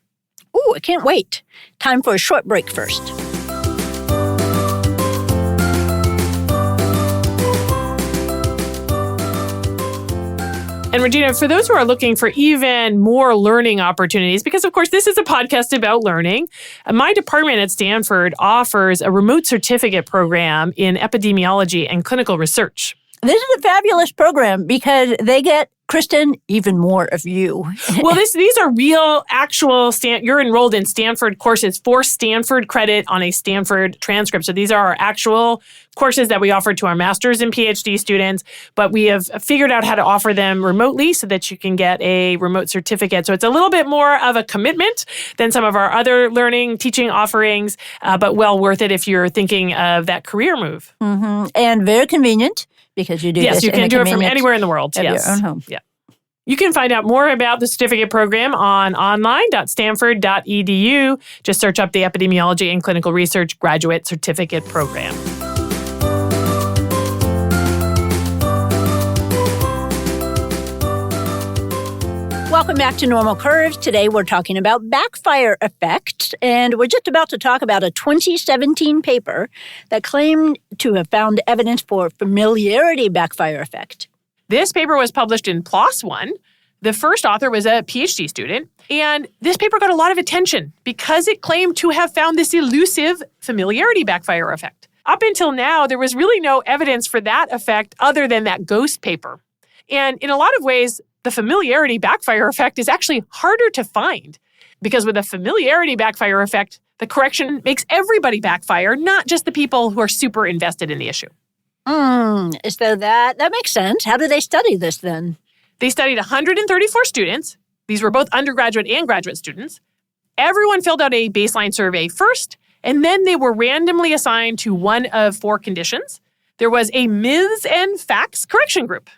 [SPEAKER 1] Ooh, I can't wait. Time for a short break first.
[SPEAKER 2] And Regina, for those who are looking for even more learning opportunities, because of course this is a podcast about learning, my department at Stanford offers a remote certificate program in epidemiology and clinical research.
[SPEAKER 1] This is a fabulous program because they get, Kristen, even more of you.
[SPEAKER 2] Well, these are real, actual, you're enrolled in Stanford courses for Stanford credit on a Stanford transcript. So these are our actual courses that we offer to our master's and PhD students, but we have figured out how to offer them remotely so that you can get a remote certificate. So it's a little bit more of a commitment than some of our other learning, teaching offerings, but well worth it if you're thinking of that career move.
[SPEAKER 1] Mm-hmm. And very convenient. Because you do
[SPEAKER 2] yes,
[SPEAKER 1] this
[SPEAKER 2] you can do it from anywhere in the world.
[SPEAKER 1] Of
[SPEAKER 2] yes.
[SPEAKER 1] your own home.
[SPEAKER 2] Yeah. You can find out more about the certificate program on online.stanford.edu. Just search up the Epidemiology and Clinical Research Graduate Certificate Program.
[SPEAKER 1] Welcome back to Normal Curves. Today we're talking about backfire effect, and we're just about to talk about a 2017 paper that claimed to have found evidence for familiarity backfire effect.
[SPEAKER 2] This paper was published in PLOS One. The first author was a PhD student, and this paper got a lot of attention because it claimed to have found this elusive familiarity backfire effect. Up until now, there was really no evidence for that effect other than that ghost paper. And in a lot of ways, the familiarity backfire effect is actually harder to find because with a familiarity backfire effect, the correction makes everybody backfire, not just the people who are super invested in the issue.
[SPEAKER 1] So that makes sense. How do they study this then?
[SPEAKER 2] They studied 134 students. These were both undergraduate and graduate students. Everyone filled out a baseline survey first, and then they were randomly assigned to one of four conditions. There was a myths and facts correction group.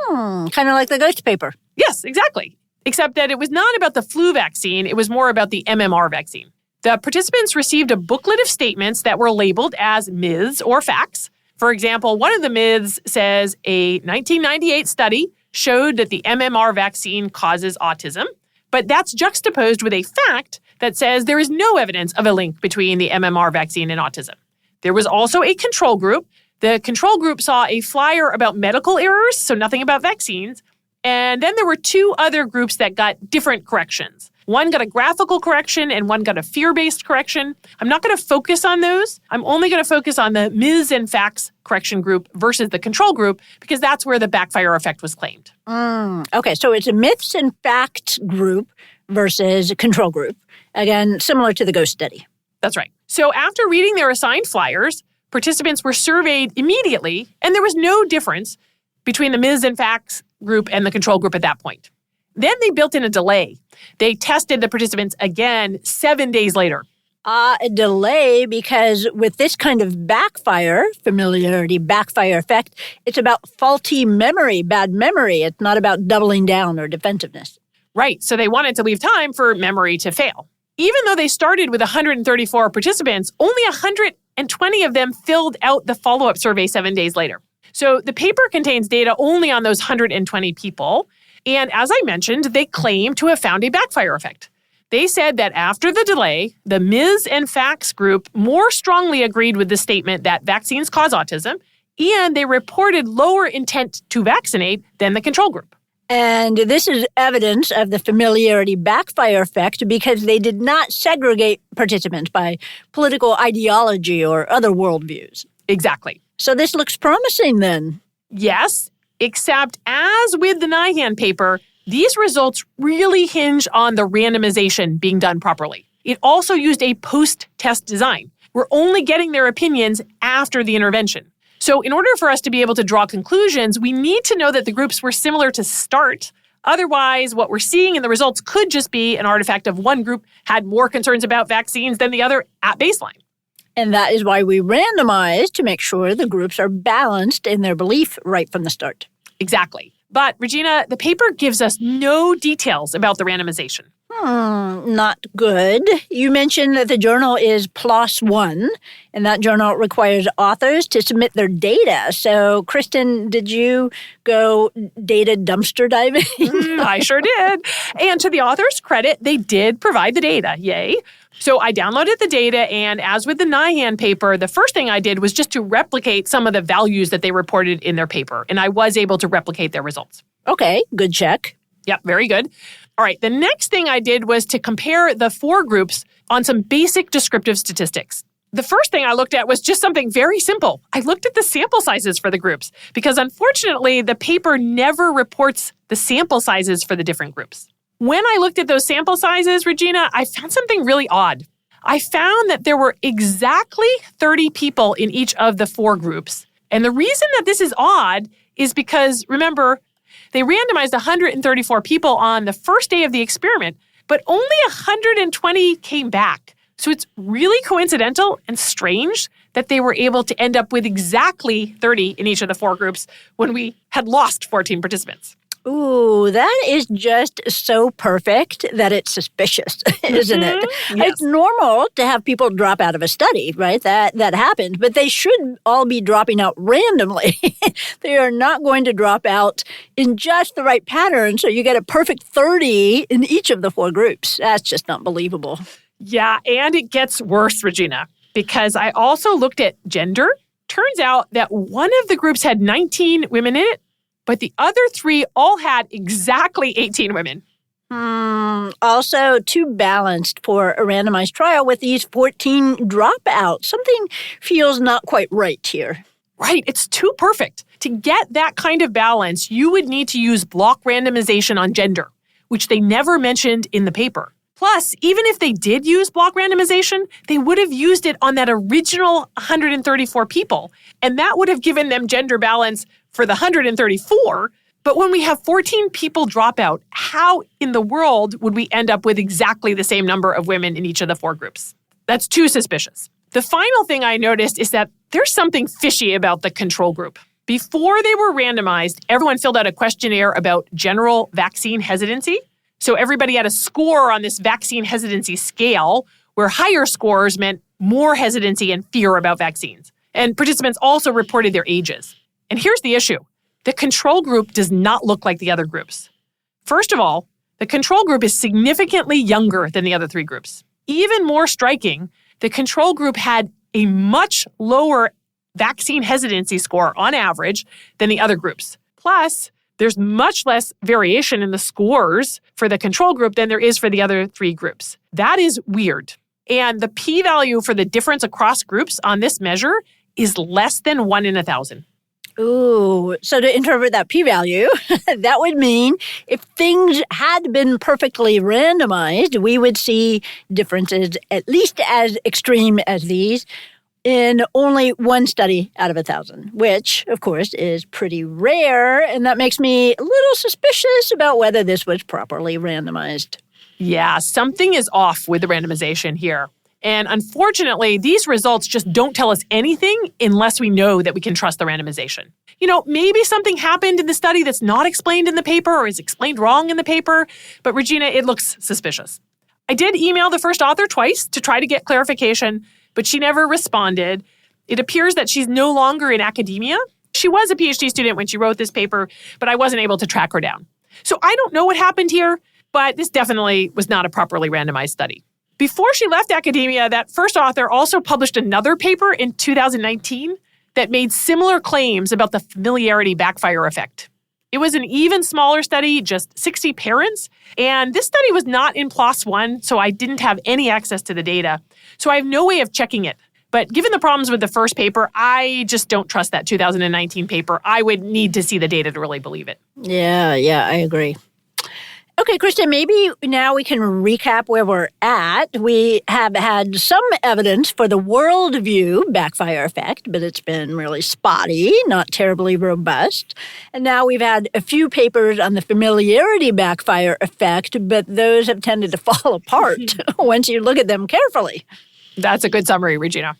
[SPEAKER 1] Kind of like the ghost paper.
[SPEAKER 2] Yes, exactly. Except that it was not about the flu vaccine. It was more about the MMR vaccine. The participants received a booklet of statements that were labeled as myths or facts. For example, one of the myths says a 1998 study showed that the MMR vaccine causes autism. But that's juxtaposed with a fact that says there is no evidence of a link between the MMR vaccine and autism. There was also a control group. The control group saw a flyer about medical errors, so nothing about vaccines. And then there were two other groups that got different corrections. One got a graphical correction and one got a fear-based correction. I'm not going to focus on those. I'm only going to focus on the myths and facts correction group versus the control group because that's where the backfire effect was claimed.
[SPEAKER 1] Okay, so it's a myths and facts group versus a control group. Again, similar to the ghost study.
[SPEAKER 2] That's right. So after reading their assigned flyers, participants were surveyed immediately, and there was no difference between the myths and facts group and the control group at that point. Then they built in a delay. They tested the participants again 7 days later.
[SPEAKER 1] A delay because with this kind of backfire, familiarity backfire effect, it's about faulty memory, bad memory. It's not about doubling down or defensiveness.
[SPEAKER 2] Right. So they wanted to leave time for memory to fail. Even though they started with 134 participants, only 120 of them filled out the follow-up survey 7 days later. So the paper contains data only on those 120 people. And as I mentioned, they claim to have found a backfire effect. They said that after the delay, the myths and facts group more strongly agreed with the statement that vaccines cause autism, and they reported lower intent to vaccinate than the control group.
[SPEAKER 1] And this is evidence of the familiarity backfire effect because they did not segregate participants by political ideology or other worldviews.
[SPEAKER 2] Exactly.
[SPEAKER 1] So this looks promising then.
[SPEAKER 2] Yes, except as with the Nyhan paper, these results really hinge on the randomization being done properly. It also used a post-test design. We're only getting their opinions after the intervention. So in order for us to be able to draw conclusions, we need to know that the groups were similar to start. Otherwise, what we're seeing in the results could just be an artifact of one group had more concerns about vaccines than the other at baseline.
[SPEAKER 1] And that is why we randomize to make sure the groups are balanced in their belief right from the start.
[SPEAKER 2] Exactly. But, Regina, the paper gives us no details about the randomization.
[SPEAKER 1] Not good. You mentioned that the journal is PLOS One, and that journal requires authors to submit their data. So, Kristen, did you go data dumpster diving?
[SPEAKER 2] I sure did. And to the author's credit, they did provide the data. Yay. So I downloaded the data, and as with the Nyhan paper, the first thing I did was just to replicate some of the values that they reported in their paper, and I was able to replicate their results.
[SPEAKER 1] Okay, good check.
[SPEAKER 2] Yep, very good. All right, the next thing I did was to compare the four groups on some basic descriptive statistics. The first thing I looked at was just something very simple. I looked at the sample sizes for the groups because unfortunately, the paper never reports the sample sizes for the different groups. When I looked at those sample sizes, Regina, I found something really odd. I found that there were exactly 30 people in each of the four groups. And the reason that this is odd is because, remember, they randomized 134 people on the first day of the experiment, but only 120 came back. So it's really coincidental and strange that they were able to end up with exactly 30 in each of the four groups when we had lost 14 participants.
[SPEAKER 1] Ooh, that is just so perfect that it's suspicious, isn't it?
[SPEAKER 2] Yes.
[SPEAKER 1] It's normal to have people drop out of a study, right? That happens, but they should all be dropping out randomly. They are not going to drop out in just the right pattern, so you get a perfect 30 in each of the four groups. That's just not believable.
[SPEAKER 2] Yeah, and it gets worse, Regina, because I also looked at gender. Turns out that one of the groups had 19 women in it, but the other three all had exactly 18 women.
[SPEAKER 1] Also, too balanced for a randomized trial with these 14 dropouts. Something feels not quite right here.
[SPEAKER 2] Right, it's too perfect. To get that kind of balance, you would need to use block randomization on gender, which they never mentioned in the paper. Plus, even if they did use block randomization, they would have used it on that original 134 people, and that would have given them gender balance for the 134. But when we have 14 people drop out, how in the world would we end up with exactly the same number of women in each of the four groups? That's too suspicious. The final thing I noticed is that there's something fishy about the control group. Before they were randomized, everyone filled out a questionnaire about general vaccine hesitancy. So everybody had a score on this vaccine hesitancy scale, where higher scores meant more hesitancy and fear about vaccines. And participants also reported their ages. And here's the issue. The control group does not look like the other groups. First of all, the control group is significantly younger than the other three groups. Even more striking, the control group had a much lower vaccine hesitancy score on average than the other groups. Plus, there's much less variation in the scores for the control group than there is for the other three groups. That is weird. And the p-value for the difference across groups on this measure is less than 1 in 1,000.
[SPEAKER 1] Ooh, so to interpret that p-value, that would mean if things had been perfectly randomized, we would see differences at least as extreme as these in only one study out of 1,000, which, of course, is pretty rare, and that makes me a little suspicious about whether this was properly randomized.
[SPEAKER 2] Yeah, something is off with the randomization here. And unfortunately, these results just don't tell us anything unless we know that we can trust the randomization. You know, maybe something happened in the study that's not explained in the paper or is explained wrong in the paper, but Regina, it looks suspicious. I did email the first author twice to try to get clarification, but she never responded. It appears that she's no longer in academia. She was a PhD student when she wrote this paper, but I wasn't able to track her down. So I don't know what happened here, but this definitely was not a properly randomized study. Before she left academia, that first author also published another paper in 2019 that made similar claims about the familiarity backfire effect. It was an even smaller study, just 60 parents, and this study was not in PLOS One, so I didn't have any access to the data. So I have no way of checking it. But given the problems with the first paper, I just don't trust that 2019 paper. I would need to see the data to really believe it.
[SPEAKER 1] Yeah, I agree. Okay, Kristen, maybe now we can recap where we're at. We have had some evidence for the worldview backfire effect, but it's been really spotty, not terribly robust. And now we've had a few papers on the familiarity backfire effect, but those have tended to fall apart once you look at them carefully.
[SPEAKER 2] That's a good summary, Regina.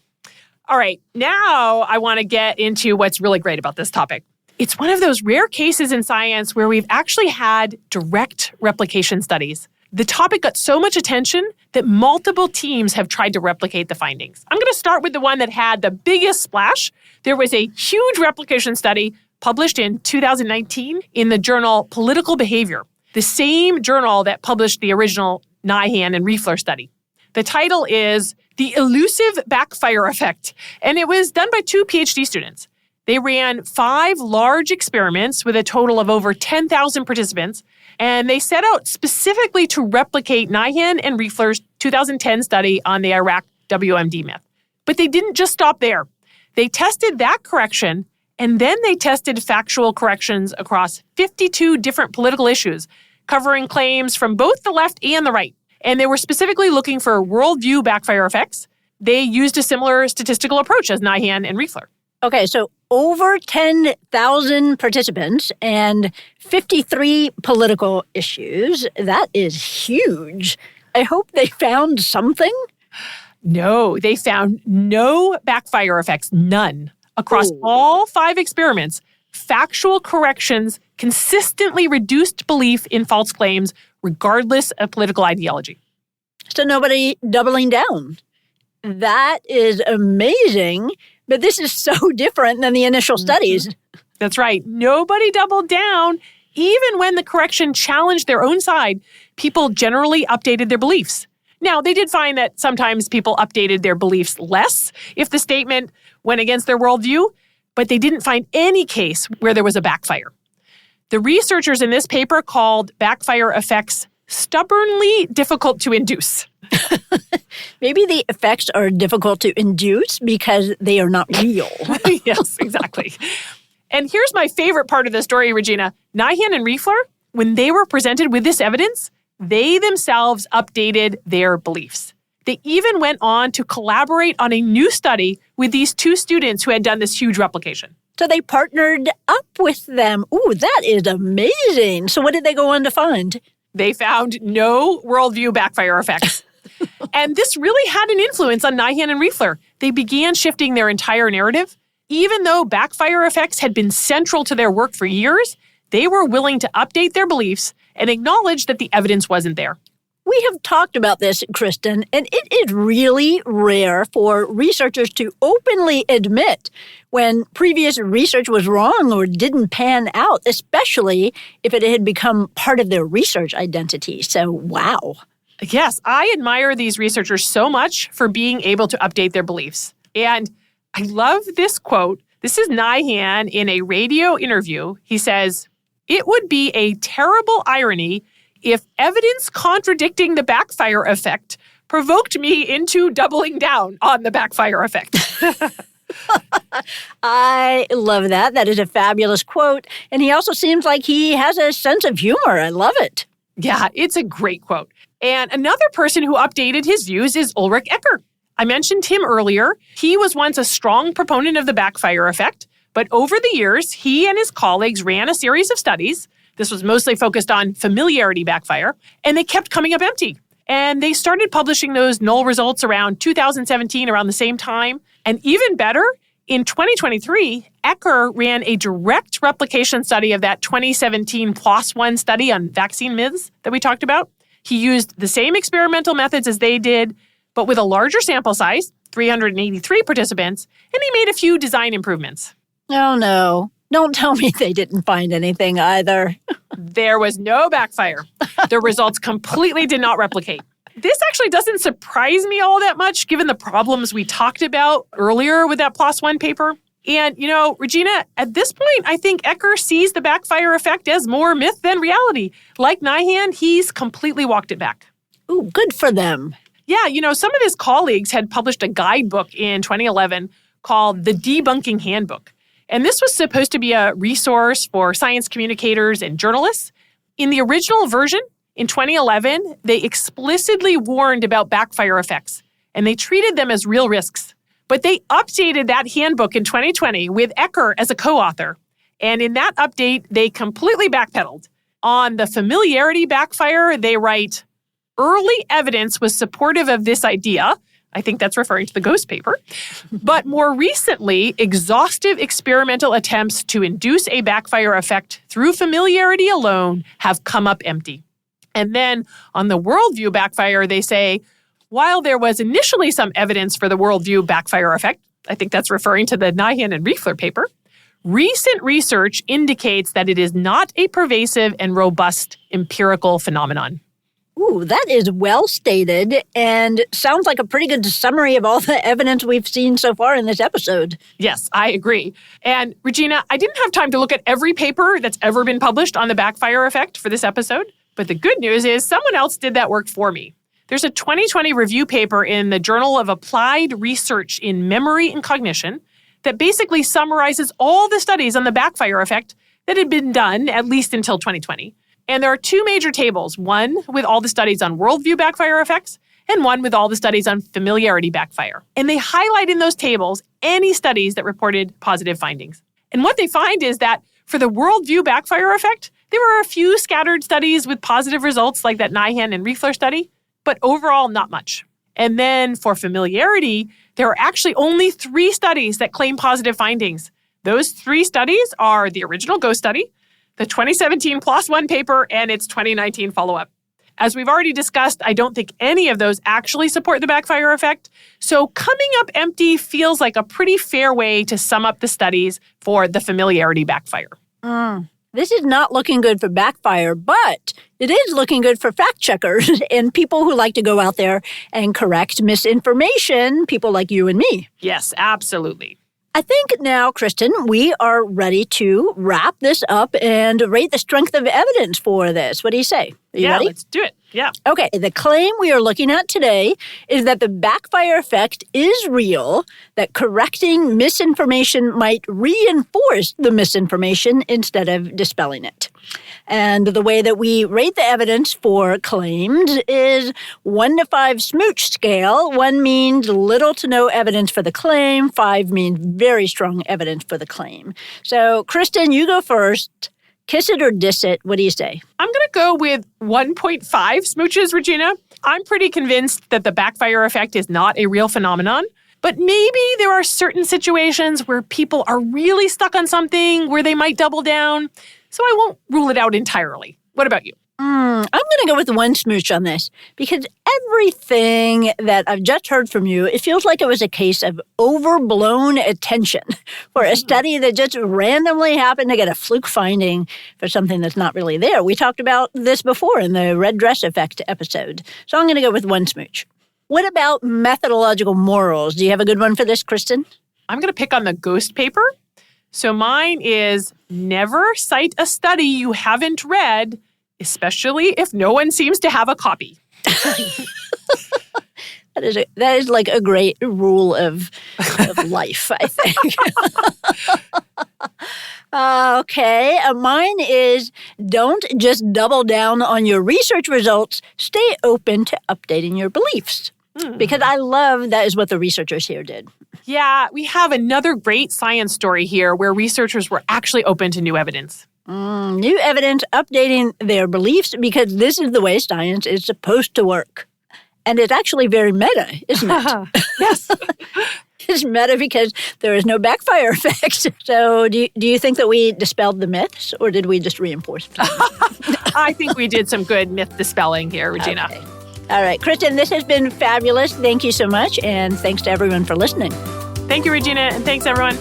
[SPEAKER 2] All right, now I want to get into what's really great about this topic. It's one of those rare cases in science where we've actually had direct replication studies. The topic got so much attention that multiple teams have tried to replicate the findings. I'm going to start with the one that had the biggest splash. There was a huge replication study published in 2019 in the journal Political Behavior, the same journal that published the original Nyhan and Riefler study. The title is The Elusive Backfire Effect, and it was done by 2 PhD students. They ran 5 large experiments with a total of over 10,000 participants, and they set out specifically to replicate Nyhan and Riefler's 2010 study on the Iraq WMD myth. But they didn't just stop there. They tested that correction, and then they tested factual corrections across 52 different political issues, covering claims from both the left and the right. And they were specifically looking for worldview backfire effects. They used a similar statistical approach as Nyhan and Riefler.
[SPEAKER 1] Okay, so over 10,000 participants and 53 political issues. That is huge. I hope they found something.
[SPEAKER 2] No, they found no backfire effects, none. Across all 5 experiments, factual corrections consistently reduced belief in false claims regardless of political ideology.
[SPEAKER 1] So nobody doubling down. That is amazing. But this is so different than the initial studies.
[SPEAKER 2] That's right. Nobody doubled down. Even when the correction challenged their own side, people generally updated their beliefs. Now, they did find that sometimes people updated their beliefs less if the statement went against their worldview, but they didn't find any case where there was a backfire. The researchers in this paper called backfire effects stubbornly difficult to induce.
[SPEAKER 1] Maybe the effects are difficult to induce because they are not real.
[SPEAKER 2] Yes, exactly. And here's my favorite part of the story, Regina. Nyhan and Riefler, when they were presented with this evidence, they themselves updated their beliefs. They even went on to collaborate on a new study with these 2 students who had done this huge replication.
[SPEAKER 1] So they partnered up with them. Ooh, that is amazing. So what did they go on to find?
[SPEAKER 2] They found no worldview backfire effects. And this really had an influence on Nyhan and Riefler. They began shifting their entire narrative. Even though backfire effects had been central to their work for years, they were willing to update their beliefs and acknowledge that the evidence wasn't there.
[SPEAKER 1] We have talked about this, Kristen, and it is really rare for researchers to openly admit when previous research was wrong or didn't pan out, especially if it had become part of their research identity. So, wow.
[SPEAKER 2] Yes, I admire these researchers so much for being able to update their beliefs. And I love this quote. This is Nyhan in a radio interview. He says, "It would be a terrible irony if evidence contradicting the backfire effect provoked me into doubling down on the backfire effect."
[SPEAKER 1] I love that. That is a fabulous quote. And he also seems like he has a sense of humor. I love it.
[SPEAKER 2] Yeah, it's a great quote. And another person who updated his views is Ulrich Ecker. I mentioned him earlier. He was once a strong proponent of the backfire effect, but over the years, he and his colleagues ran a series of studies. This was mostly focused on familiarity backfire, and they kept coming up empty. And they started publishing those null results around 2017, around the same time. And even better, in 2023, Ecker ran a direct replication study of that 2017 PLOS One study on vaccine myths that we talked about. He used the same experimental methods as they did, but with a larger sample size, 383 participants, and he made a few design improvements.
[SPEAKER 1] Oh, no. Don't tell me they didn't find anything either.
[SPEAKER 2] There was no backfire. The results completely did not replicate. This actually doesn't surprise me all that much, given the problems we talked about earlier with that PLOS One paper. And, Regina, at this point, I think Ecker sees the backfire effect as more myth than reality. Like Nyhan, he's completely walked it back.
[SPEAKER 1] Ooh, good for them.
[SPEAKER 2] Yeah, some of his colleagues had published a guidebook in 2011 called the Debunking Handbook. And this was supposed to be a resource for science communicators and journalists. In the original version, In 2011, they explicitly warned about backfire effects, and they treated them as real risks. But they updated that handbook in 2020 with Ecker as a co-author. And in that update, they completely backpedaled. On the familiarity backfire, they write, early evidence was supportive of this idea. I think that's referring to the ghost paper. But more recently, exhaustive experimental attempts to induce a backfire effect through familiarity alone have come up empty. And then on the worldview backfire, they say, while there was initially some evidence for the worldview backfire effect, I think that's referring to the Nyhan and Riefler paper, recent research indicates that it is not a pervasive and robust empirical phenomenon.
[SPEAKER 1] Ooh, that is well stated and sounds like a pretty good summary of all the evidence we've seen so far in this episode.
[SPEAKER 2] Yes, I agree. And Regina, I didn't have time to look at every paper that's ever been published on the backfire effect for this episode, but the good news is someone else did that work for me. There's a 2020 review paper in the Journal of Applied Research in Memory and Cognition that basically summarizes all the studies on the backfire effect that had been done, at least until 2020. And there are two major tables, one with all the studies on worldview backfire effects and one with all the studies on familiarity backfire. And they highlight in those tables any studies that reported positive findings. And what they find is that for the worldview backfire effect, there were a few scattered studies with positive results like that Nyhan and Riefler study, but overall, not much. And then for familiarity, there are actually only 3 studies that claim positive findings. Those 3 studies are the original ghost study, the 2017 PLOS One paper, and its 2019 follow-up. As we've already discussed, I don't think any of those actually support the backfire effect. So coming up empty feels like a pretty fair way to sum up the studies for the familiarity backfire.
[SPEAKER 1] This is not looking good for backfire, but it is looking good for fact checkers and people who like to go out there and correct misinformation, people like you and me.
[SPEAKER 2] Yes, absolutely.
[SPEAKER 1] I think now, Kristen, we are ready to wrap this up and rate the strength of evidence for this. What do you say? Are you ready?
[SPEAKER 2] Let's do it. Yeah.
[SPEAKER 1] Okay, the claim we are looking at today is that the backfire effect is real, that correcting misinformation might reinforce the misinformation instead of dispelling it. And the way that we rate the evidence for claims is 1 to 5 smooch scale. 1 means little to no evidence for the claim. 5 means very strong evidence for the claim. So, Kristen, you go first. Kiss it or diss it. What do you say?
[SPEAKER 2] I'm going to go with 1.5 smooches, Regina. I'm pretty convinced that the backfire effect is not a real phenomenon. But maybe there are certain situations where people are really stuck on something where they might double down. So I won't rule it out entirely. What about you?
[SPEAKER 1] I'm going to go with 1 smooch on this because everything that I've just heard from you, it feels like it was a case of overblown attention for a study that just randomly happened to get a fluke finding for something that's not really there. We talked about this before in the red dress effect episode. So I'm going to go with 1 smooch. What about methodological morals? Do you have a good one for this, Kristen?
[SPEAKER 2] I'm going to pick on the ghost paper. So mine is never cite a study you haven't read, especially if no one seems to have a copy.
[SPEAKER 1] That is like a great rule of life, I think. Okay, mine is don't just double down on your research results. Stay open to updating your beliefs. Because I love that is what the researchers here did.
[SPEAKER 2] Yeah, we have another great science story here where researchers were actually open to new evidence.
[SPEAKER 1] New evidence updating their beliefs because this is the way science is supposed to work. And it's actually very meta, isn't it?
[SPEAKER 2] Yes.
[SPEAKER 1] It's meta because there is no backfire effect. So do you think that we dispelled the myths or did we just reinforce them?
[SPEAKER 2] I think we did some good myth dispelling here, Regina.
[SPEAKER 1] Okay. All right, Kristen, this has been fabulous. Thank you so much. And thanks to everyone for listening.
[SPEAKER 2] Thank you, Regina. And thanks, everyone.